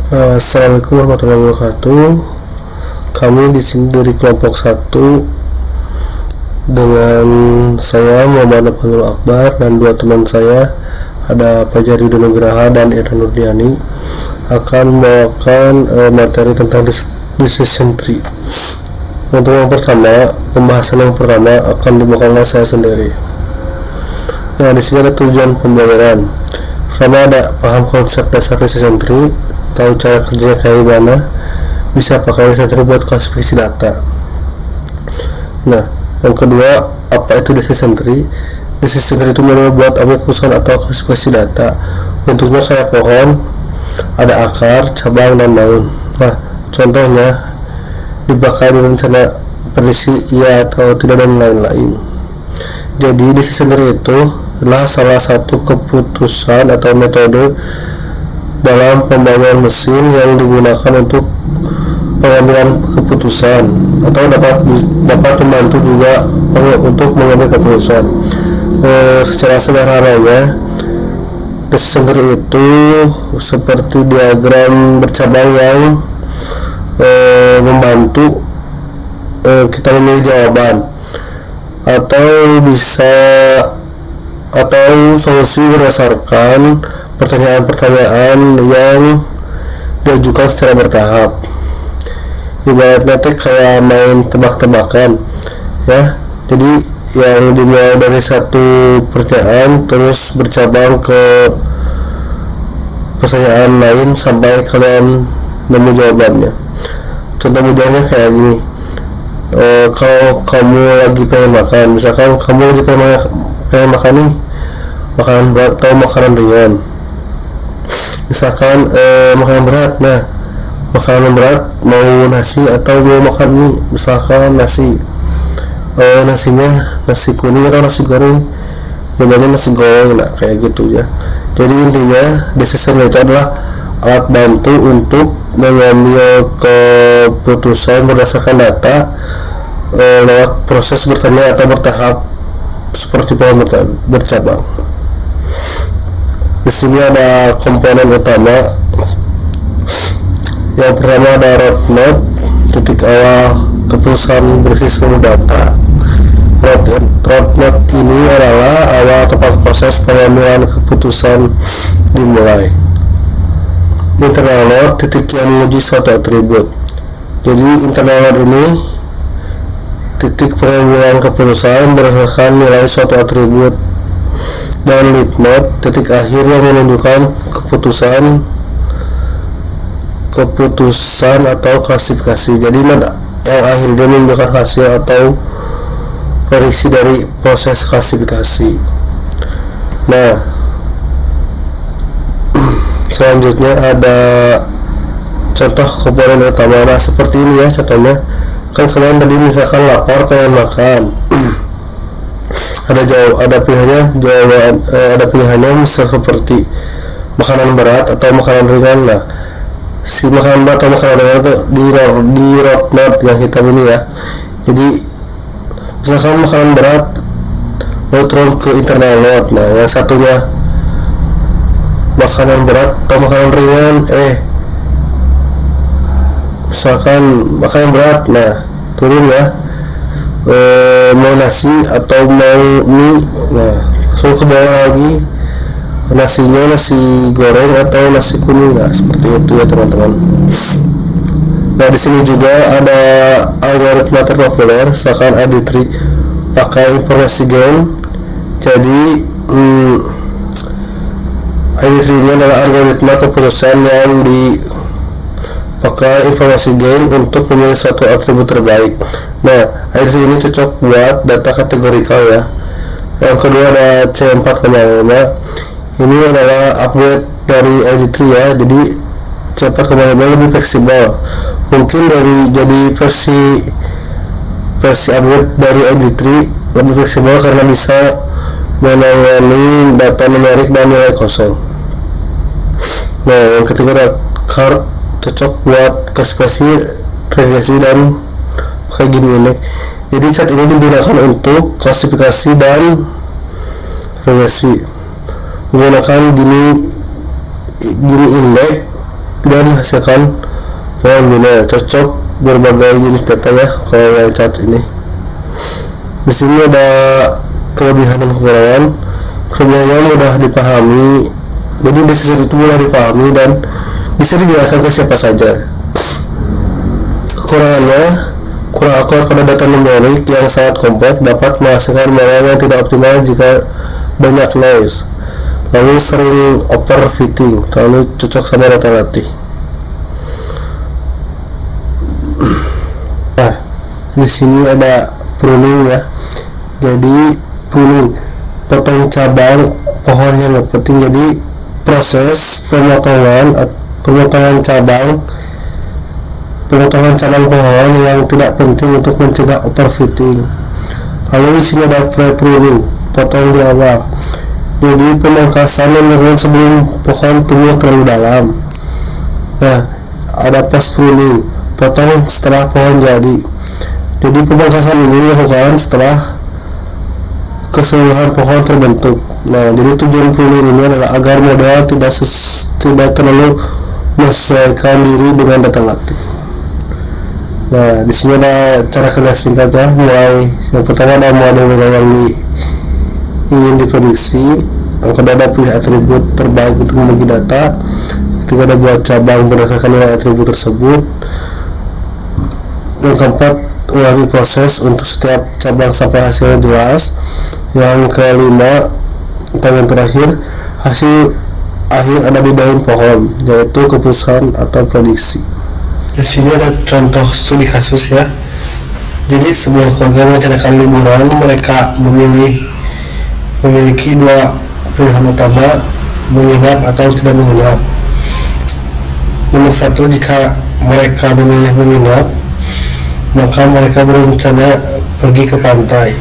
Assalamualaikum warahmatullahi wabarakatuh. Kami di sini dari kelompok 1 dengan saya Muhammad Nabil Akbar dan dua teman saya, ada Fajar Yudha Nugraha dan Irna Nurdiani, akan membawakan materi tentang decision tree. Untuk yang pertama, pembahasan yang pertama akan dibawakan oleh saya sendiri. Nah, di sini ada tujuan pembelajaran. Pertama, ada paham konsep dasar decision tree, tahu cara kerjanya kayak gimana, bisa pakai decision tree buat klasifikasi data. Nah, yang kedua, apa itu decision tree? Decision tree itu buat ambil keputusan atau klasifikasi data. Bentuknya kayak pohon, ada akar, cabang, dan daun. Nah, contohnya dipakai di rencana prediksi iya atau tidak dan lain-lain. Jadi decision tree itu adalah salah satu keputusan atau metode dalam pembangunan mesin yang digunakan untuk pengambilan keputusan atau dapat membantu juga untuk mengambil keputusan. Secara sederhananya, decision tree itu seperti diagram bercabang yang membantu kita memilih jawaban atau solusi berdasarkan pertanyaan-pertanyaan yang diajukan secara bertahap. Ibaratnya kayak main tebak-tebakan ya. Jadi yang dimulai dari satu pertanyaan terus bercabang ke pertanyaan lain sampai kalian nemu jawabannya. Contoh mudahnya kayak gini. Kalau kamu lagi pengen makan, misalkan kamu lagi pengen makan nih makanan berat atau makanan ringan. Misalkan makanan berat, nah makanan berat mau nasi atau mau makan mie, misalkan nasi. Nasinya nasi kuning atau nasi goreng, jawabannya nasi goreng. Nah kayak gitu ya. Jadi intinya decision itu adalah alat bantu untuk mengambil keputusan berdasarkan data lewat proses bertanya atau bertahap seperti pohon bercabang. Di sini ada komponen utama. Yang pertama ada roadmap, titik awal keputusan berisi seluruh data. Roadmap ini adalah awal tempat proses pengambilan keputusan dimulai. Internal node, titik yang menguji suatu atribut. Jadi internal node ini titik pengambilan keputusan berdasarkan nilai suatu atribut. Dan lead node, titik akhir yang menunjukkan keputusan atau klasifikasi. Jadi node yang akhir ini menunjukkan hasil atau prediksi dari proses klasifikasi. Nah, selanjutnya ada contoh komponen utama. Nah seperti ini ya contohnya. Kan kalian tadi misalkan lapar pengen makan. ada pilihannya misal seperti makanan berat atau makanan ringan. Nah si makanan berat atau makanan ringan itu di roadmap yang hitam ini ya. Jadi misalkan makanan berat mau turun ke internal node. Nah yang satunya makanan berat atau makanan ringan, misalkan makanan berat, nah turun ya, mau nasi atau mau mie. Nah langsung ke bawah lagi, nasinya nasi goreng atau nasi kuning. Nah seperti itu ya teman-teman. Nah di sini juga ada algoritma terpopuler, misalkan ID3 pakai informasi gain. Jadi ID3 ini adalah algoritma keputusan yang dipakai informasi gain untuk memilih suatu atribut terbaik. Nah, ID3 ini cocok buat data kategorikal ya. Yang kedua ada C4,5. Ini adalah upgrade dari ID3 ya. Jadi C4,5 lebih fleksibel. Mungkin jadi versi upgrade dari ID3 lebih fleksibel karena bisa menangani data numerik dan nilai kosong. Nah yang ketiga ada card, cocok buat klasifikasi, regresi dan kayak gini ini. Jadi saat ini digunakan untuk klasifikasi dan regresi menggunakan gini indeks dan menghasilkan pohon biner. Cocok berbagai jenis data ya kalau yang cat ini. Di sini ada kelebihan dan kekurangan. Kelebihannya mudah dipahami, jadi decision itu mudah dipahami dan bisa dijelaskan ke siapa saja. Kekurangannya, kurang akurat pada data numerik yang sangat kompleks, dapat menghasilkan model yang tidak optimal jika banyak noise, lalu sering overfitting, terlalu cocok sama data latih. Nah, di sini ada pruning ya. Jadi pruning, potong cabang pohon yang nggak penting. Jadi proses pemotongan cabang pohon yang tidak penting untuk mencegah overfitting. Lalu di sini ada pre-pruning, potong di awal. Jadi pemangkasan yang dilakukan sebelum pohon tumbuh terlalu dalam. Nah, ada post pruning, potong setelah pohon jadi. Jadi pemangkasan ini dilakukan setelah keseluruhan pohon terbentuk. Nah, jadi tujuan pruning ini adalah agar model tidak terlalu menyesuaikan diri dengan data latih. Nah, di sini ada cara kerja singkatnya. Mulai yang pertama ada model yang ingin diprediksi. Yang kedua ada pilih atribut terbaik untuk membagi data. Ketiga ada buat cabang berdasarkan nilai atribut tersebut. Yang keempat, ulangi proses untuk setiap cabang sampai hasilnya jelas. Yang kelima atau yang terakhir, hasil akhir ada di daun pohon, yaitu keputusan atau prediksi. Di sini ada contoh studi kasus ya. Jadi sebuah keluarga merencanakan liburan, mereka memiliki dua pilihan utama, menginap atau tidak menginap. Nomor satu, jika mereka memilih menginap, maka mereka berencana pergi ke pantai.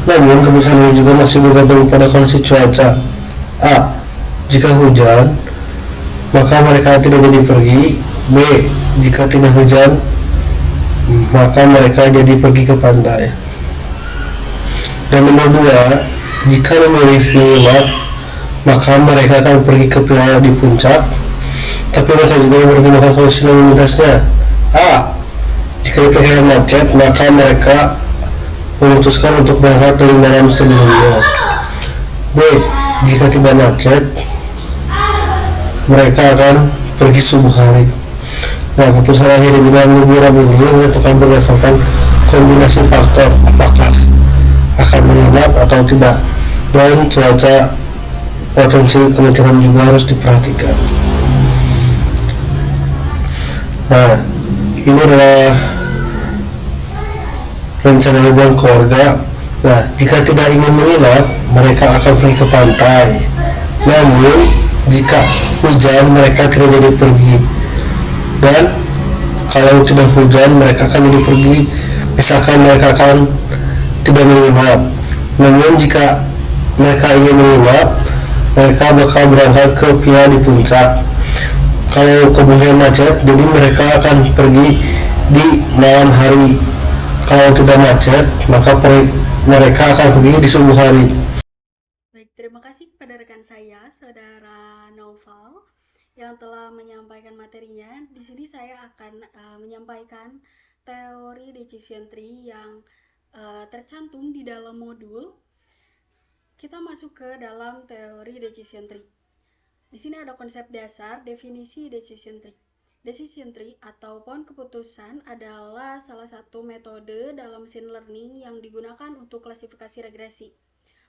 Namun keputusan ini juga masih bergantung pada kondisi cuaca. A. Jika hujan, maka mereka tidak jadi pergi. B. Jika tidak hujan, maka mereka jadi pergi ke pantai. Dan nomor 2, jika memilih menginap, maka mereka akan pergi ke villa di puncak, tapi mereka juga mempertimbangkan kondisi lalu lintasnya. A. Jika diperkirakan macet, maka mereka memutuskan untuk berangkat dari malam sebelumnya. B. Jika tidak macet, mereka akan pergi subuh hari. Nah, keputusan akhir di bidang liburan ini menentukan berdasarkan kombinasi faktor, apakah akan menginap atau tidak, dan cuaca. Potensi kemungkinan juga harus diperhatikan. Nah, ini adalah rencana liburan keluarga. Nah, jika tidak ingin menginap, mereka akan pergi ke pantai. Namun, jika hujan, mereka tidak jadi pergi. Dan kalau tidak hujan, mereka akan jadi pergi. Misalkan mereka akan tidak menginap. Namun jika mereka ingin menginap, mereka bakal berangkat ke villa di puncak. Kalau kemungkinan macet, jadi mereka akan pergi di malam hari. Kalau tidak macet, maka mereka akan pergi di subuh hari. Baik, terima kasih kepada rekan saya, Saudara Noval, yang telah menyampaikan materinya. Di sini saya akan menyampaikan teori decision tree yang tercantum di dalam modul. Kita masuk ke dalam teori decision tree. Di sini ada konsep dasar, definisi decision tree. Decision tree atau pohon keputusan adalah salah satu metode dalam machine learning yang digunakan untuk klasifikasi regresi.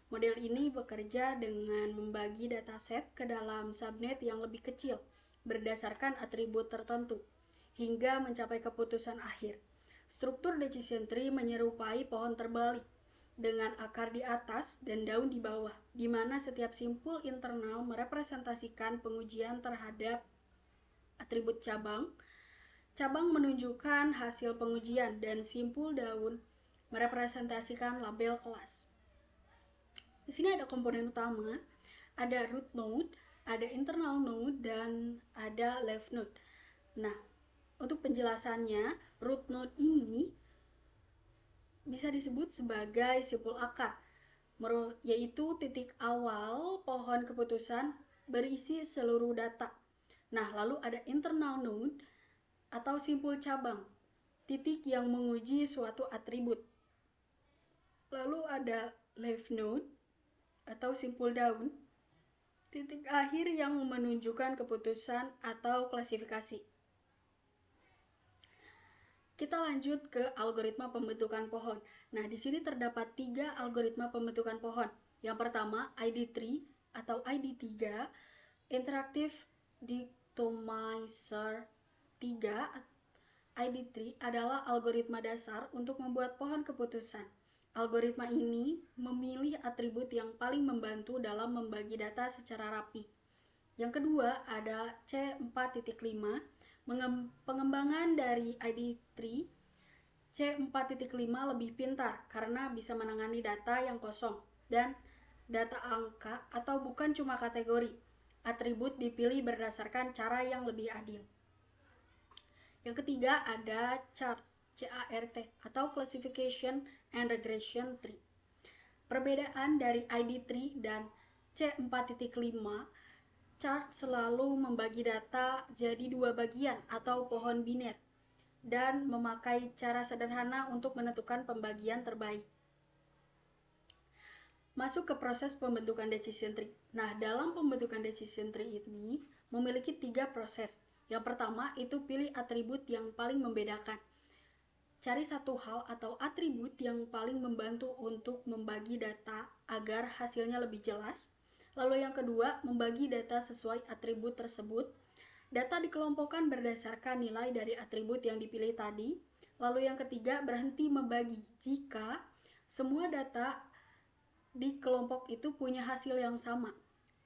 Model ini bekerja dengan membagi dataset ke dalam subnet yang lebih kecil berdasarkan atribut tertentu hingga mencapai keputusan akhir. Struktur decision tree menyerupai pohon terbalik dengan akar di atas dan daun di bawah, di mana setiap simpul internal merepresentasikan pengujian terhadap atribut cabang. Cabang menunjukkan hasil pengujian dan simpul daun merepresentasikan label kelas. Di sini ada komponen utama, ada root node, ada internal node, dan ada left node. Nah, untuk penjelasannya, root node ini bisa disebut sebagai simpul akar, yaitu titik awal pohon keputusan berisi seluruh data. Nah, lalu ada internal node atau simpul cabang, titik yang menguji suatu atribut. Lalu ada left node atau simpul daun, titik akhir yang menunjukkan keputusan atau klasifikasi. Kita lanjut ke algoritma pembentukan pohon. Nah, di sini terdapat 3 algoritma pembentukan pohon. Yang pertama, ID3 atau ID3, Interactive Dictomizer 3. ID3 adalah algoritma dasar untuk membuat pohon keputusan. Algoritma ini memilih atribut yang paling membantu dalam membagi data secara rapi. Yang kedua ada C4.5, pengembangan dari ID3. C4.5 lebih pintar karena bisa menangani data yang kosong dan data angka atau bukan cuma kategori. Atribut dipilih berdasarkan cara yang lebih adil. Yang ketiga ada CART, CART atau Classification and Regression Tree. Perbedaan dari ID3 dan C4.5, CART selalu membagi data jadi 2 bagian atau pohon biner dan memakai cara sederhana untuk menentukan pembagian terbaik. Masuk ke proses pembentukan decision tree. Nah, dalam pembentukan decision tree ini memiliki 3 proses. Yang pertama itu pilih atribut yang paling membedakan. Cari satu hal atau atribut yang paling membantu untuk membagi data agar hasilnya lebih jelas. Lalu yang kedua, membagi data sesuai atribut tersebut. Data dikelompokkan berdasarkan nilai dari atribut yang dipilih tadi. Lalu yang ketiga, berhenti membagi jika semua data di kelompok itu punya hasil yang sama.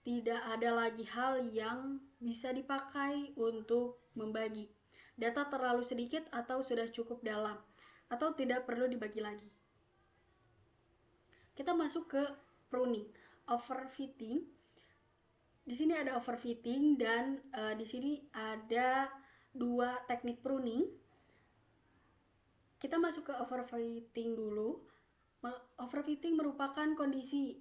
Tidak ada lagi hal yang bisa dipakai untuk membagi. Data terlalu sedikit atau sudah cukup dalam, atau tidak perlu dibagi lagi. Kita masuk ke pruning, overfitting. Di sini ada overfitting dan di sini ada 2 teknik pruning. Kita masuk ke overfitting dulu. Overfitting merupakan kondisi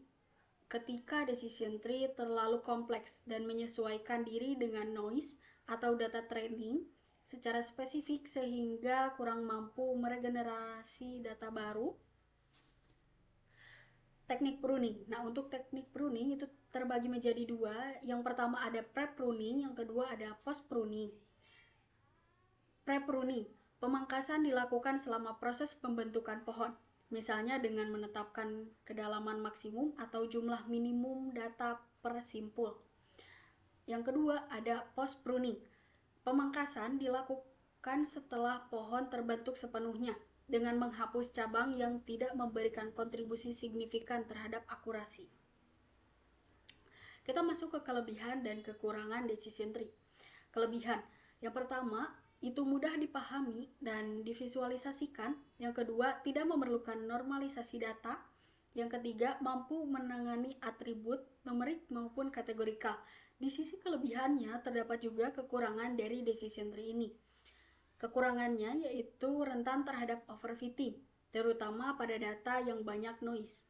ketika decision tree terlalu kompleks dan menyesuaikan diri dengan noise atau data training secara spesifik sehingga kurang mampu meregenerasi data baru. Teknik pruning. Nah, untuk teknik pruning itu terbagi menjadi 2. Yang pertama ada pre-pruning, yang kedua ada post-pruning. Pre-pruning, pemangkasan dilakukan selama proses pembentukan pohon. Misalnya dengan menetapkan kedalaman maksimum atau jumlah minimum data per simpul. Yang kedua ada post pruning. Pemangkasan dilakukan setelah pohon terbentuk sepenuhnya dengan menghapus cabang yang tidak memberikan kontribusi signifikan terhadap akurasi. Kita masuk ke kelebihan dan kekurangan decision tree. Kelebihan, yang pertama itu mudah dipahami dan divisualisasikan. Yang kedua, tidak memerlukan normalisasi data. Yang ketiga, mampu menangani atribut numerik maupun kategorikal. Di sisi kelebihannya, terdapat juga kekurangan dari decision tree ini. Kekurangannya yaitu rentan terhadap overfitting, terutama pada data yang banyak noise.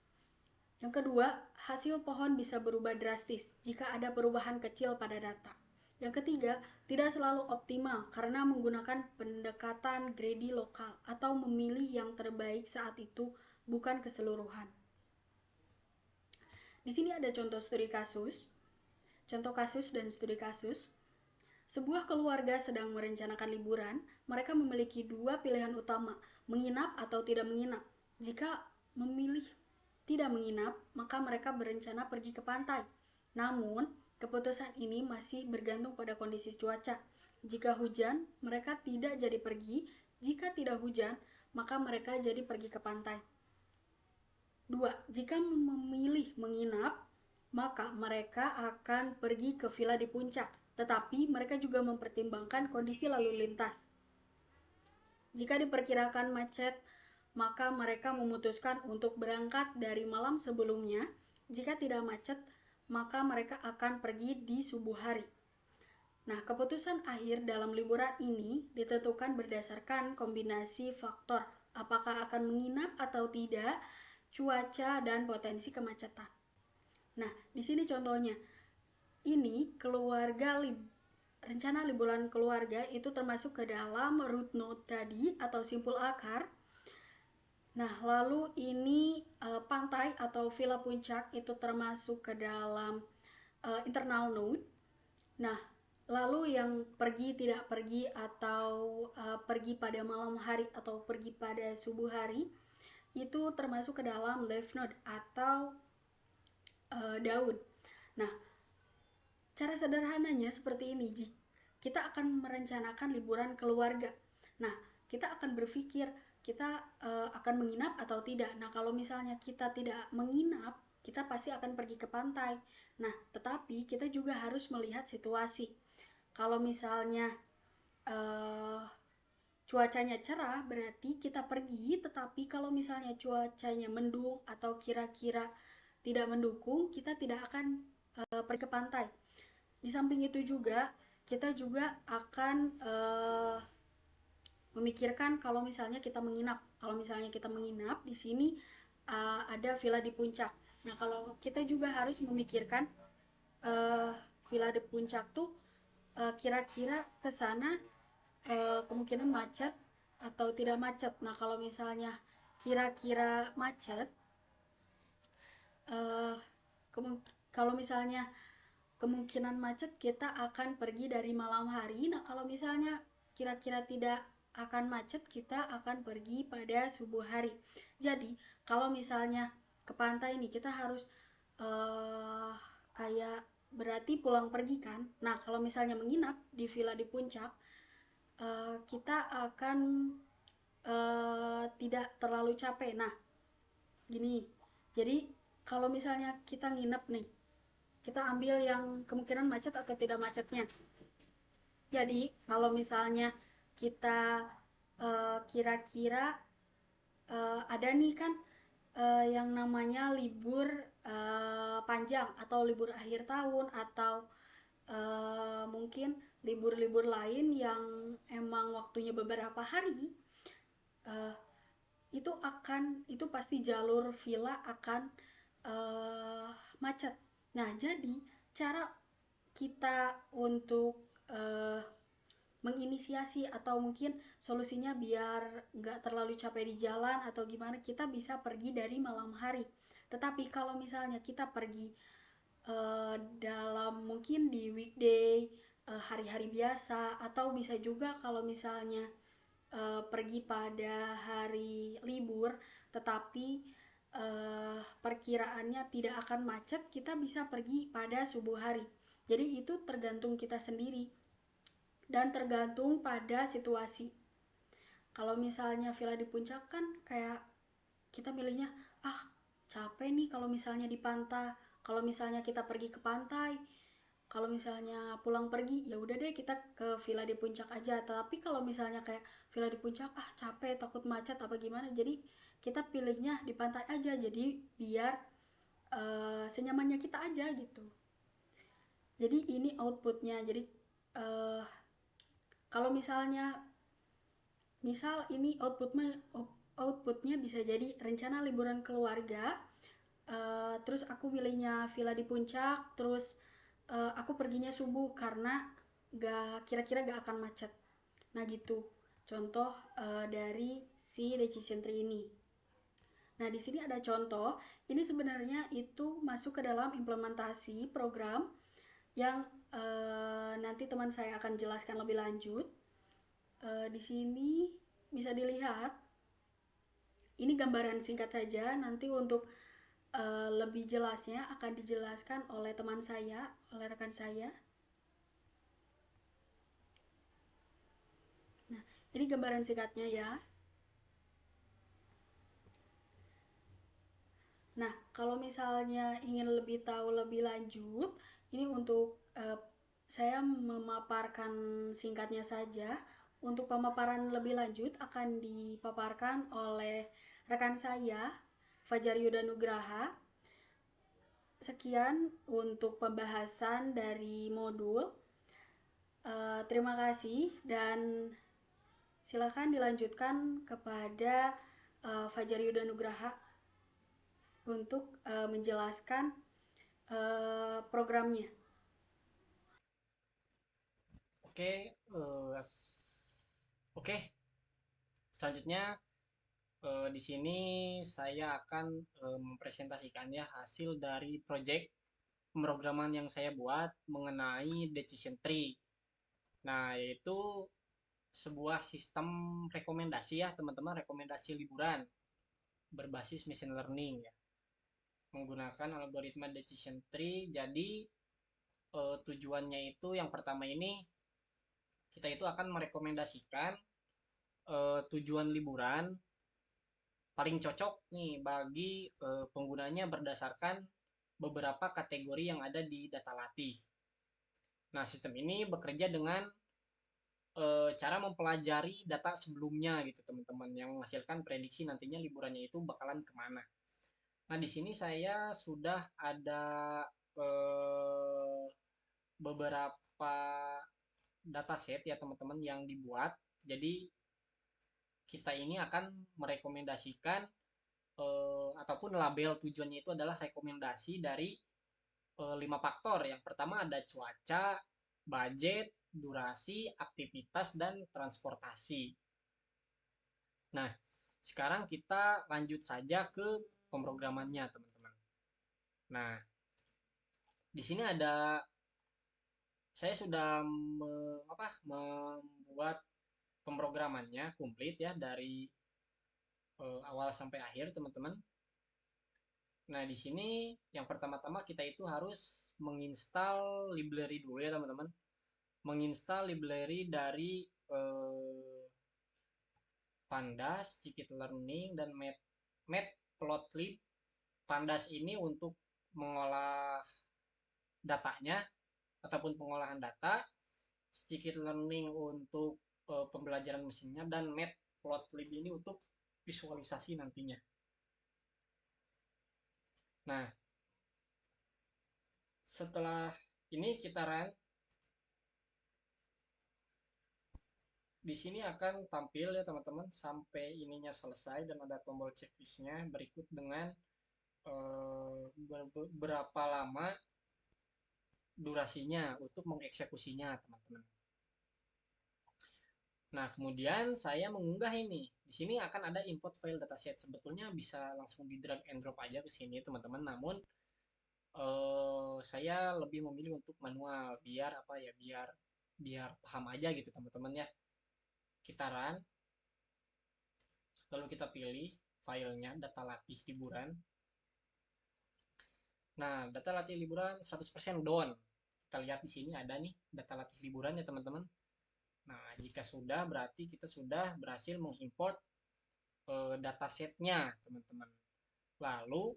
Yang kedua, hasil pohon bisa berubah drastis jika ada perubahan kecil pada data. Yang ketiga, tidak selalu optimal karena menggunakan pendekatan greedy lokal atau memilih yang terbaik saat itu, bukan keseluruhan. Di sini ada contoh studi kasus. Contoh kasus dan studi kasus. Sebuah keluarga sedang merencanakan liburan, mereka memiliki 2 pilihan utama, menginap atau tidak menginap. Jika memilih tidak menginap, maka mereka berencana pergi ke pantai. Namun, keputusan ini masih bergantung pada kondisi cuaca. Jika hujan, mereka tidak jadi pergi. Jika tidak hujan, maka mereka jadi pergi ke pantai. 2. Jika memilih menginap, maka mereka akan pergi ke villa di puncak. Tetapi mereka juga mempertimbangkan kondisi lalu lintas. Jika diperkirakan macet, maka mereka memutuskan untuk berangkat dari malam sebelumnya. Jika tidak macet, maka mereka akan pergi di subuh hari. Nah, keputusan akhir dalam liburan ini ditentukan berdasarkan kombinasi faktor, apakah akan menginap atau tidak, cuaca, dan potensi kemacetan. Nah, di sini contohnya. Ini keluarga rencana liburan keluarga itu termasuk ke dalam root node tadi atau simpul akar. Nah, lalu ini pantai atau Villa Puncak itu termasuk ke dalam internal node. Nah, lalu yang pergi tidak pergi atau pergi pada malam hari atau pergi pada subuh hari itu termasuk ke dalam left node atau daun. Nah, cara sederhananya seperti ini, Ji. Kita akan merencanakan liburan keluarga. Nah, kita akan berpikir kita akan menginap atau tidak. Nah, kalau misalnya kita tidak menginap, kita pasti akan pergi ke pantai. Nah, tetapi kita juga harus melihat situasi. Kalau misalnya uh, cuacanya cerah, berarti kita pergi. Tetapi kalau misalnya cuacanya mendung atau kira-kira tidak mendukung, kita tidak akan pergi ke pantai. Di samping itu juga, kita juga akan memikirkan kalau misalnya kita menginap. Kalau misalnya kita menginap, di sini ada villa di puncak. Nah, kalau kita juga harus memikirkan uh, villa di puncak tuh kira-kira ke sana kemungkinan macet atau tidak macet. Nah, kalau misalnya kira-kira macet, uh, kalau misalnya kemungkinan macet, kita akan pergi dari malam hari. Nah, kalau misalnya kira-kira tidak akan macet, kita akan pergi pada subuh hari. Jadi, kalau misalnya ke pantai ini kita harus kayak berarti pulang pergi kan. Nah, kalau misalnya menginap di villa di puncak, kita akan tidak terlalu capek. Nah, gini. Jadi, kalau misalnya kita nginep nih, kita ambil yang kemungkinan macet atau tidak macetnya. Jadi, kalau misalnya kita kira-kira ada nih kan yang namanya libur panjang atau libur akhir tahun atau mungkin libur-libur lain yang emang waktunya beberapa hari, uh, itu pasti jalur villa akan macet. Nah, jadi cara kita untuk uh, menginisiasi atau mungkin solusinya biar nggak terlalu capek di jalan atau gimana, kita bisa pergi dari malam hari. Tetapi kalau misalnya kita pergi dalam mungkin di weekday, hari-hari biasa, atau bisa juga kalau misalnya pergi pada hari libur tetapi perkiraannya tidak akan macet, kita bisa pergi pada subuh hari. Jadi itu tergantung kita sendiri dan tergantung pada situasi. Kalau misalnya villa di puncak kan kayak kita milihnya, ah capek nih kalau misalnya di pantai. Kalau misalnya kita pergi ke pantai, kalau misalnya pulang pergi, ya udah deh kita ke villa di puncak aja. Tapi kalau misalnya kayak villa di puncak, ah capek, takut macet apa gimana, jadi kita pilihnya di pantai aja. Jadi biar senyamannya kita aja gitu. Jadi ini outputnya. Jadi uh, kalau misalnya misal ini outputnya bisa jadi rencana liburan keluarga, terus aku milihnya villa di puncak, terus aku perginya subuh karena kira-kira gak akan macet. Nah gitu contoh dari si decision tree ini. Nah, di sini ada contoh. Ini sebenarnya itu masuk ke dalam implementasi program yang nanti teman saya akan jelaskan lebih lanjut. Di sini bisa dilihat. Ini gambaran singkat saja. Nanti untuk lebih jelasnya akan dijelaskan oleh teman saya, oleh rekan saya. Nah, ini gambaran singkatnya ya. Nah, kalau misalnya ingin lebih tahu lebih lanjut, ini untuk saya memaparkan singkatnya saja. Untuk pemaparan lebih lanjut akan dipaparkan oleh rekan saya, Fajar Yuda Nugraha. Sekian untuk pembahasan dari modul. Terima kasih dan silakan dilanjutkan kepada Fajar Yuda Nugraha untuk menjelaskan programnya. Oke, oke. Selanjutnya di sini saya akan mempresentasikan ya hasil dari project pemrograman yang saya buat mengenai decision tree. Nah, yaitu sebuah sistem rekomendasi ya teman-teman, rekomendasi liburan berbasis machine learning ya. Menggunakan algoritma decision tree. Jadi tujuannya itu yang pertama ini kita itu akan merekomendasikan tujuan liburan paling cocok nih bagi penggunanya berdasarkan beberapa kategori yang ada di data latih. Nah, sistem ini bekerja dengan cara mempelajari data sebelumnya gitu teman-teman yang menghasilkan prediksi nantinya liburannya itu bakalan kemana. Nah, di sini saya sudah ada eh, beberapa dataset ya teman-teman yang dibuat. Jadi kita ini akan merekomendasikan ataupun label tujuannya itu adalah rekomendasi dari 5 faktor. Yang pertama ada cuaca, budget, durasi, aktivitas, dan transportasi. Nah, sekarang kita lanjut saja ke pemrogramannya, teman-teman. Nah, di sini saya sudah membuat pemrogramannya komplit ya dari awal sampai akhir, teman-teman. Nah, di sini yang pertama-tama kita itu harus menginstal library dulu ya, teman-teman. Menginstal library dari Pandas, Scikit-learning, dan Matplotlib. Pandas ini untuk mengolah datanya ataupun pengolahan data, Scikit-learning untuk pembelajaran mesinnya, dan Matplotlib ini untuk visualisasi nantinya. Nah, setelah ini kita run. Di sini akan tampil ya teman-teman sampai ininya selesai dan ada tombol checklistnya berikut dengan berapa lama durasinya untuk mengeksekusinya teman-teman. Nah, kemudian saya mengunggah ini. Di sini akan ada import file dataset. Sebetulnya bisa langsung di drag and drop aja ke sini teman-teman. Namun saya lebih memilih untuk manual biar apa ya biar biar paham aja gitu teman-teman ya. Kita run, lalu kita pilih filenya data latih liburan. Nah, data latih liburan 100% down. Kita lihat di sini ada nih data latih liburan ya teman-teman. Nah, jika sudah berarti kita sudah berhasil mengimport datasetnya teman-teman. Lalu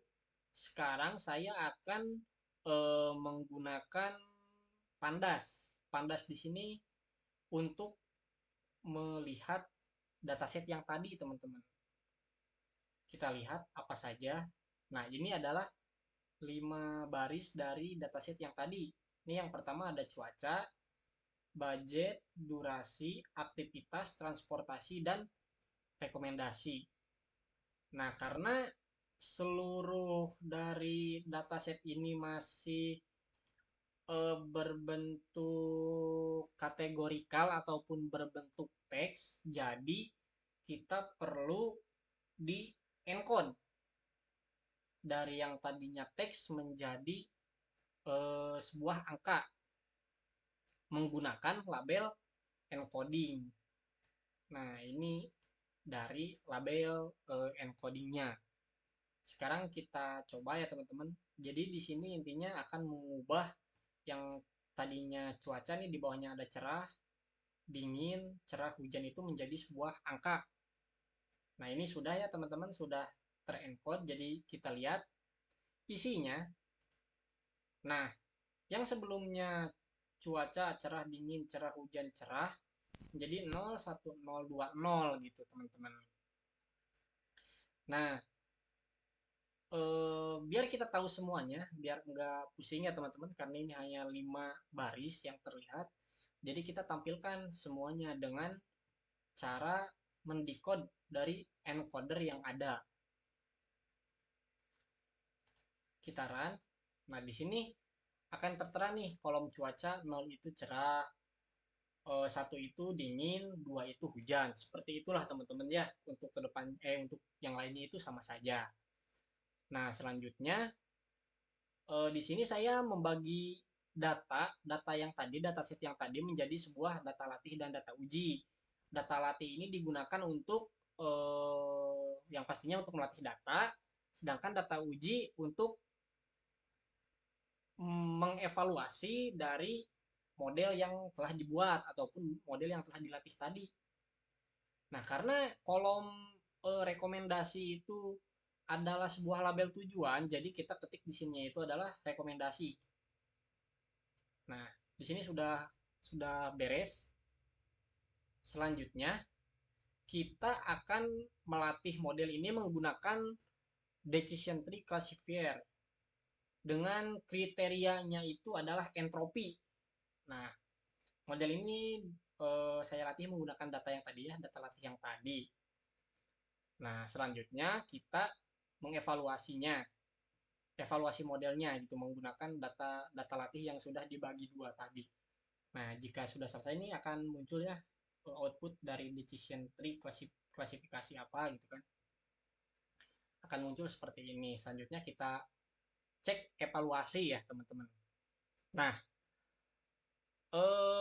sekarang saya akan menggunakan Pandas. Pandas di sini untuk melihat dataset yang tadi teman-teman. Kita lihat apa saja. Nah, ini adalah 5 baris dari dataset yang tadi. Ini yang pertama ada cuaca, budget, durasi, aktivitas, transportasi, dan rekomendasi. Nah, karena seluruh dari dataset ini masih berbentuk kategorikal ataupun berbentuk teks, jadi kita perlu di encode dari yang tadinya teks menjadi sebuah angka menggunakan label encoding. Nah, ini dari label encodingnya. Sekarang kita coba ya teman-teman. Jadi di sini intinya akan mengubah yang tadinya cuaca nih di bawahnya ada cerah, dingin, cerah, hujan itu menjadi sebuah angka. Nah, ini sudah ya teman-teman, sudah terencode. Jadi kita lihat isinya. Nah, yang sebelumnya cuaca cerah, dingin, cerah, hujan, cerah menjadi 0, 1, 0, 2, 0 gitu teman-teman. Nah, biar kita tahu semuanya, biar nggak pusing ya teman-teman, karena ini hanya 5 baris yang terlihat. Jadi kita tampilkan semuanya dengan cara mendekode dari encoder yang ada. Kita run. Nah, di sini akan tertera nih kolom cuaca 0 itu cerah, satu itu dingin, dua itu hujan. Seperti itulah teman-teman ya. Untuk ke depan untuk yang lainnya itu sama saja. Nah, selanjutnya di sini saya membagi data yang tadi, dataset yang tadi menjadi sebuah data latih dan data uji. Data latih ini digunakan untuk yang pastinya untuk melatih data, sedangkan data uji untuk mengevaluasi dari model yang telah dibuat ataupun model yang telah dilatih tadi. Nah, karena kolom rekomendasi itu adalah sebuah label tujuan, jadi kita ketik di sini itu adalah rekomendasi. Nah, di sini sudah beres. Selanjutnya, kita akan melatih model ini menggunakan decision tree classifier dengan kriterianya itu adalah entropi. Nah, model ini saya latih menggunakan data yang tadi ya, data latih yang tadi. Nah, selanjutnya kita mengevaluasinya, evaluasi modelnya gitu menggunakan data latih yang sudah dibagi dua tadi. Nah, jika sudah selesai ini akan muncul ya output dari decision tree klasifikasi apa gitu kan. Akan muncul seperti ini. Selanjutnya kita cek evaluasi ya, teman-teman. Nah,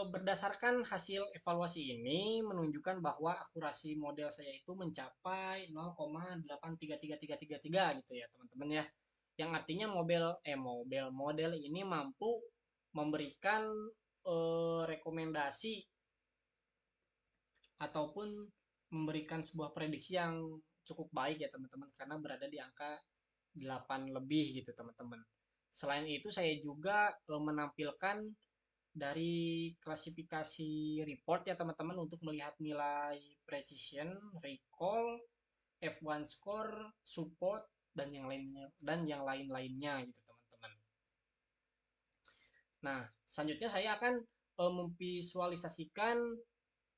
berdasarkan hasil evaluasi ini menunjukkan bahwa akurasi model saya itu mencapai 0,83333 gitu ya teman-teman ya. Yang artinya model ini mampu memberikan rekomendasi ataupun memberikan sebuah prediksi yang cukup baik ya teman-teman karena berada di angka 8 lebih gitu teman-teman. Selain itu saya juga menampilkan dari klasifikasi report ya teman-teman untuk melihat nilai precision, recall, F1 score, support dan yang lain-lainnya gitu teman-teman. Nah, selanjutnya saya akan memvisualisasikan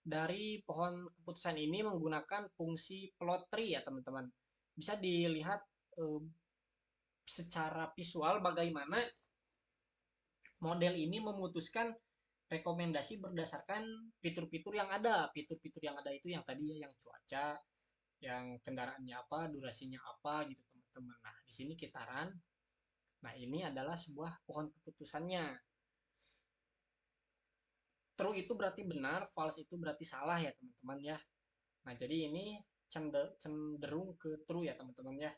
dari pohon keputusan ini menggunakan fungsi plot tree ya teman-teman. Bisa dilihat secara visual bagaimana model ini memutuskan rekomendasi berdasarkan fitur-fitur yang ada. Fitur-fitur yang ada itu yang tadi ya, yang cuaca, yang kendaraannya apa, durasinya apa gitu teman-teman. Nah, di sini kita run. Nah, ini adalah sebuah pohon keputusannya. True itu berarti benar, false itu berarti salah ya teman-teman ya. Nah, jadi ini cenderung ke true ya teman-teman ya.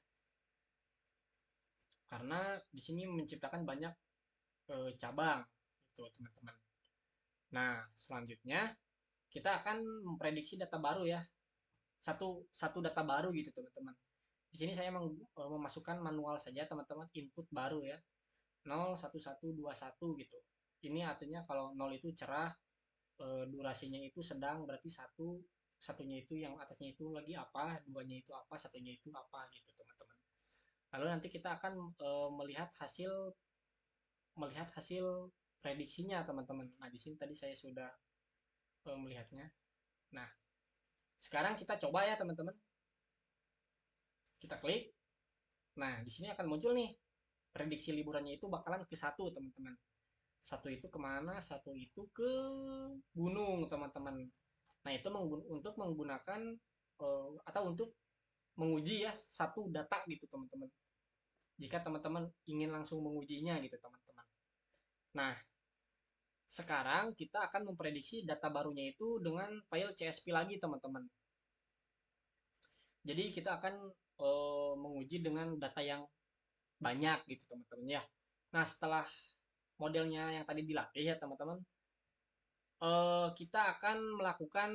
Karena di sini menciptakan banyak cabang gitu teman-teman. Nah, selanjutnya kita akan memprediksi data baru ya. Satu data baru gitu teman-teman. Di sini saya memasukkan manual saja teman-teman, input baru ya. 0, 1, 1, 2, 1 gitu. Ini artinya kalau 0 itu cerah, durasinya itu sedang, berarti satunya itu yang atasnya itu lagi apa, duanya itu apa, satunya itu apa gitu teman-teman. Lalu nanti kita akan melihat hasil prediksinya teman-teman. Nah, di sini tadi saya sudah melihatnya. Nah, sekarang kita coba ya teman-teman. Kita klik. Nah, di sini akan muncul nih prediksi liburannya itu bakalan ke satu teman-teman. Satu itu kemana? Satu itu ke gunung teman-teman. Nah, itu untuk menggunakan atau untuk menguji ya satu data gitu teman-teman. Jika teman-teman ingin langsung mengujinya gitu teman-teman. Nah, sekarang kita akan memprediksi data barunya itu dengan file CSV lagi teman-teman. Jadi kita akan menguji dengan data yang banyak gitu teman-teman ya. Nah, setelah modelnya yang tadi dilatih ya teman-teman, kita akan melakukan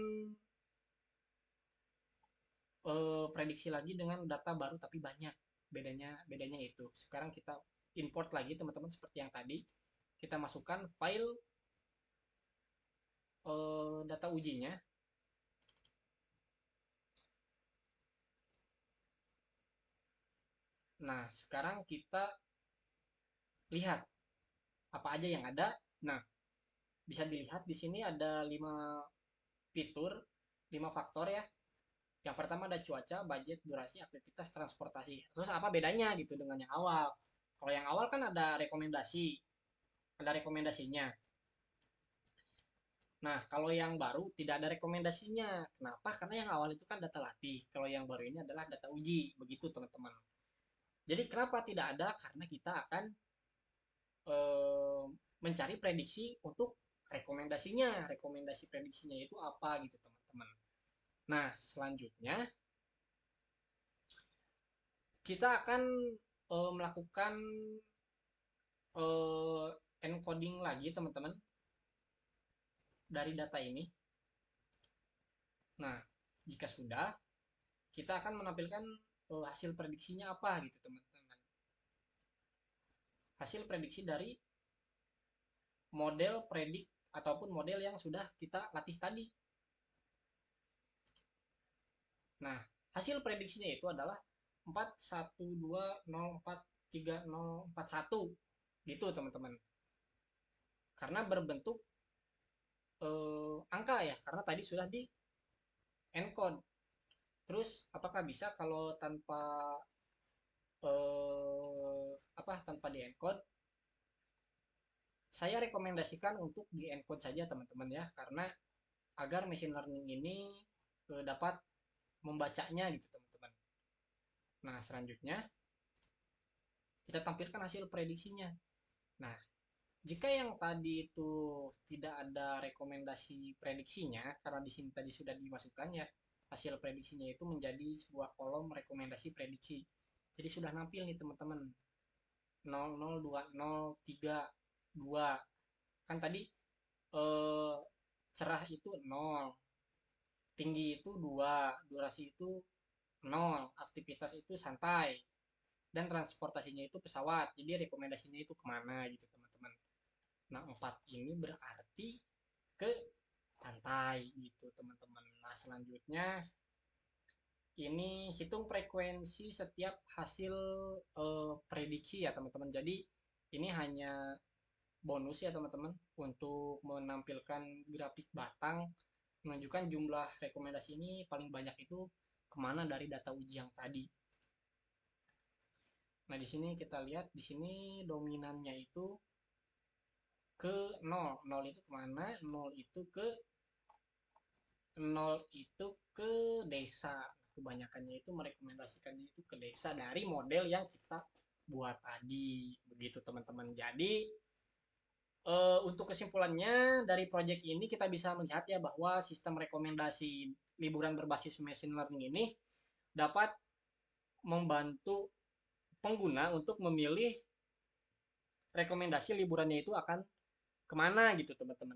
prediksi lagi dengan data baru tapi banyak. Bedanya itu. Sekarang kita import lagi teman-teman seperti yang tadi. Kita masukkan file data ujinya. Nah, sekarang kita lihat apa aja yang ada. Nah, bisa dilihat di sini ada 5 fitur, 5 faktor ya. Yang pertama ada cuaca, budget, durasi, aktivitas, transportasi. Terus apa bedanya gitu dengan yang awal? Kalau yang awal kan ada rekomendasinya. Nah, kalau yang baru tidak ada rekomendasinya. Kenapa? Karena yang awal itu kan data latih. Kalau yang baru ini adalah data uji. Begitu teman-teman. Jadi kenapa tidak ada? Karena kita akan mencari prediksi untuk rekomendasinya. Rekomendasi prediksinya itu apa gitu teman-teman. Nah, selanjutnya kita akan melakukan encoding lagi teman-teman dari data ini. Nah, jika sudah, kita akan menampilkan hasil prediksinya apa gitu teman-teman. Hasil prediksi dari model predik ataupun model yang sudah kita latih tadi. Nah, hasil prediksinya itu adalah 412043041 gitu teman-teman. Karena berbentuk angka ya, karena tadi sudah di encode. Terus apakah bisa kalau tanpa tanpa di encode? Saya rekomendasikan untuk di encode saja teman-teman ya, karena agar machine learning ini dapat membacanya gitu teman-teman. Nah, selanjutnya kita tampilkan hasil prediksinya. Nah, jika yang tadi itu tidak ada rekomendasi prediksinya, karena di sini tadi sudah dimasukkan ya, hasil prediksinya itu menjadi sebuah kolom rekomendasi prediksi. Jadi sudah nampil nih teman-teman. 002032. Kan tadi cerah itu 0, tinggi itu 2, durasi itu 0, aktivitas itu santai, dan transportasinya itu pesawat. Jadi rekomendasinya itu kemana gitu teman-teman. Nah, 4 ini berarti ke pantai gitu teman-teman. Nah, selanjutnya ini hitung frekuensi setiap hasil prediksi ya teman-teman. Jadi ini hanya bonus ya teman-teman untuk menampilkan grafik batang menunjukkan jumlah rekomendasi ini paling banyak itu kemana dari data uji yang tadi. Nah, di sini kita lihat, di sini dominannya itu ke 0. 0 itu kemana? 0 itu ke desa. Kebanyakannya itu merekomendasikannya itu ke desa dari model yang kita buat tadi. Begitu teman-teman. Jadi untuk kesimpulannya dari project ini kita bisa melihat ya bahwa sistem rekomendasi liburan berbasis machine learning ini dapat membantu pengguna untuk memilih rekomendasi liburannya itu akan kemana gitu teman-teman.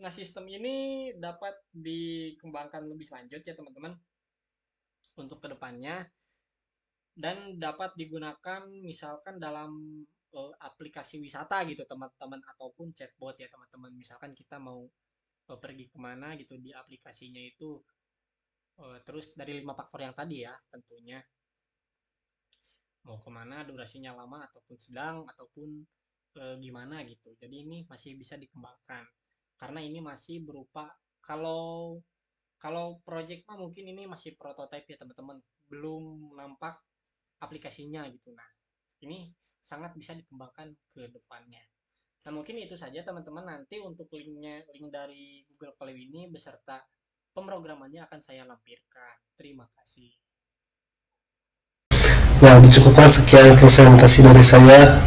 Nah, sistem ini dapat dikembangkan lebih lanjut ya teman-teman untuk kedepannya, dan dapat digunakan misalkan dalam aplikasi wisata gitu teman-teman, ataupun chatbot ya teman-teman. Misalkan kita mau pergi kemana gitu di aplikasinya itu, terus dari 5 faktor yang tadi ya tentunya, mau kemana, durasinya lama ataupun sedang ataupun gimana gitu. Jadi ini masih bisa dikembangkan karena ini masih berupa, kalau project mah mungkin ini masih prototype ya teman-teman, belum nampak aplikasinya gitu. Nah, ini sangat bisa dikembangkan ke depannya. Nah, mungkin itu saja teman-teman. Nanti untuk link dari Google Colab ini beserta pemrogramannya akan saya lampirkan. Terima kasih. Nah, dicukupkan sekian presentasi dari saya.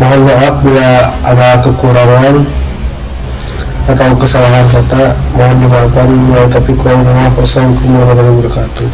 Mohon maaf bila ada kekurangan atau kesalahan kata, mohon dimaafkan. Wassalamualaikum warahmatullahi wabarakatuh.